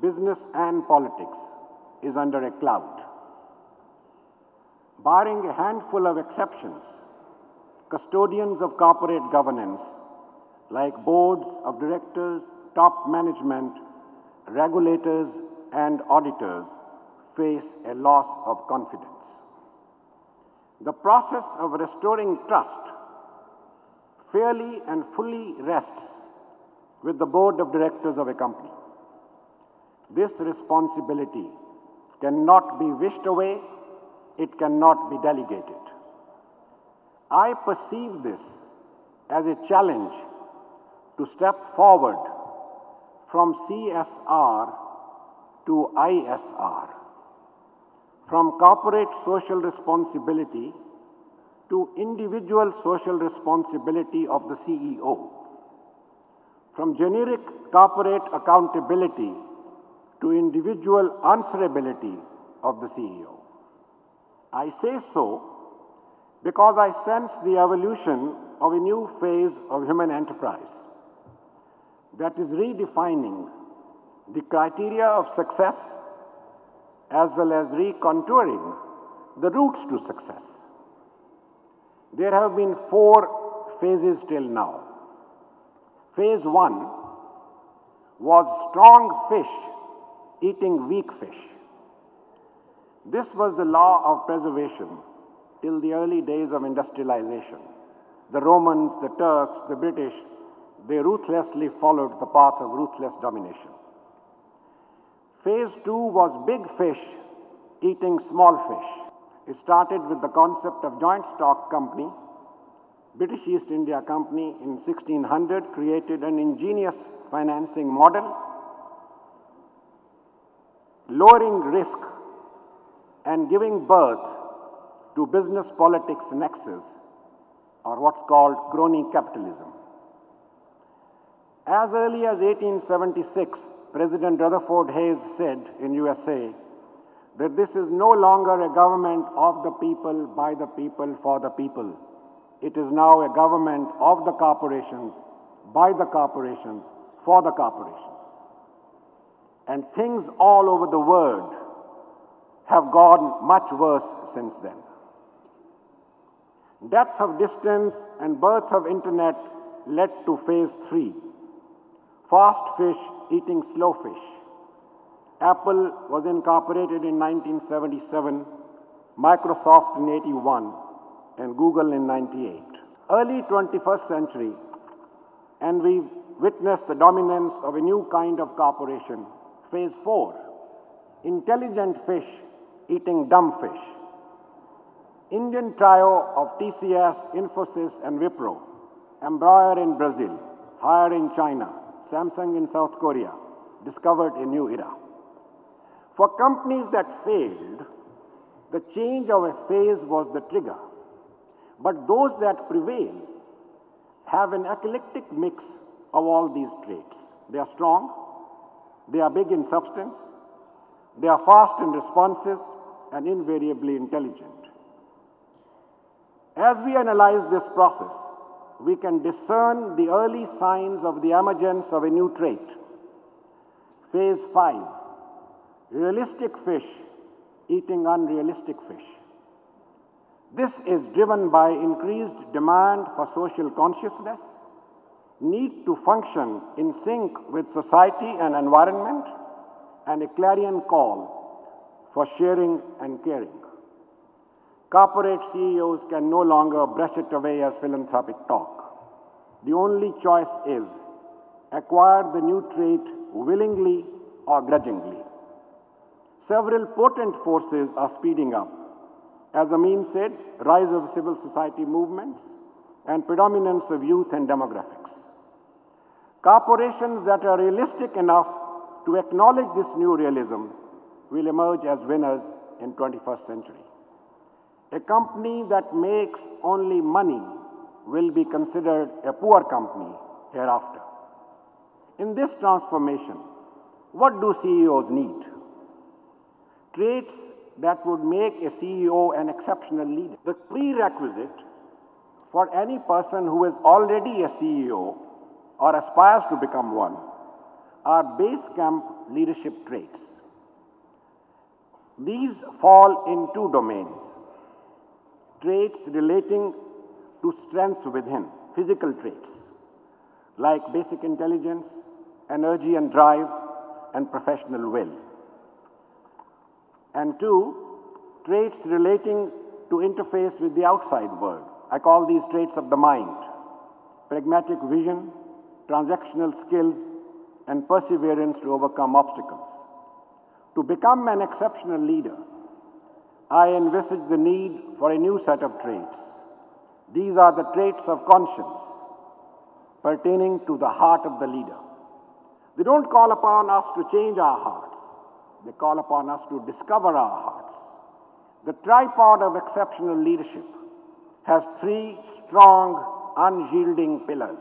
business and politics is under a cloud. Barring a handful of exceptions, custodians of corporate governance, like boards of directors, top management, regulators, and auditors, face a loss of confidence. The process of restoring trust fairly and fully rests with the board of directors of a company. This responsibility cannot be wished away, it cannot be delegated. I perceive this as a challenge to step forward from CSR to ISR, from corporate social responsibility to individual social responsibility of the CEO, from generic corporate accountability to individual answerability of the CEO. I say so because I sense the evolution of a new phase of human enterprise that is redefining the criteria of success as well as recontouring the routes to success. There have been 4 phases till now. Phase 1 was strong fish eating weak fish. This was the law of preservation till the early days of industrialization. The Romans, the Turks, the British, they ruthlessly followed the path of ruthless domination. Phase 2 was big fish eating small fish. It started with the concept of joint stock company. British East India Company in 1600 created an ingenious financing model, lowering risk and giving birth to business politics nexus, or what's called crony capitalism. As early as 1876, President Rutherford Hayes said in USA that this is no longer a government of the people, by the people, for the people. It is now a government of the corporations, by the corporations, for the corporations. And things all over the world have gone much worse since then. Death of distance and birth of internet led to phase 3. Fast fish eating slow fish. Apple was incorporated in 1977, Microsoft in 81, and Google in 98. Early 21st century, and we've witnessed the dominance of a new kind of corporation. Phase 4, intelligent fish eating dumb fish. Indian trio of TCS, Infosys, and Wipro, Embraer in Brazil, Haier in China, Samsung in South Korea, discovered a new era. For companies that failed, the change of a phase was the trigger. But those that prevail have an eclectic mix of all these traits. They are strong, they are big in substance, they are fast and responsive, and invariably intelligent. As we analyze this process, we can discern the early signs of the emergence of a new trait. Phase 5, realistic fish eating unrealistic fish. This is driven by increased demand for social consciousness, need to function in sync with society and environment, and a clarion call for sharing and caring. Corporate CEOs can no longer brush it away as philanthropic talk. The only choice is acquire the new trait willingly or grudgingly. Several potent forces are speeding up. As Amin said, rise of civil society movements and predominance of youth and demographics. Corporations that are realistic enough to acknowledge this new realism will emerge as winners in 21st century. A company that makes only money will be considered a poor company hereafter. In this transformation, what do CEOs need? Traits that would make a CEO an exceptional leader. The prerequisite for any person who is already a CEO or aspires to become one are base camp leadership traits. These fall in two domains: traits relating to strengths within, physical traits, like basic intelligence, energy and drive, and professional will. And two, traits relating to interface with the outside world. I call these traits of the mind: pragmatic vision, transactional skills, and perseverance to overcome obstacles. To become an exceptional leader, I envisage the need for a new set of traits. These are the traits of conscience, pertaining to the heart of the leader. They don't call upon us to change our hearts. They call upon us to discover our hearts. The tripod of exceptional leadership has three strong, unyielding pillars.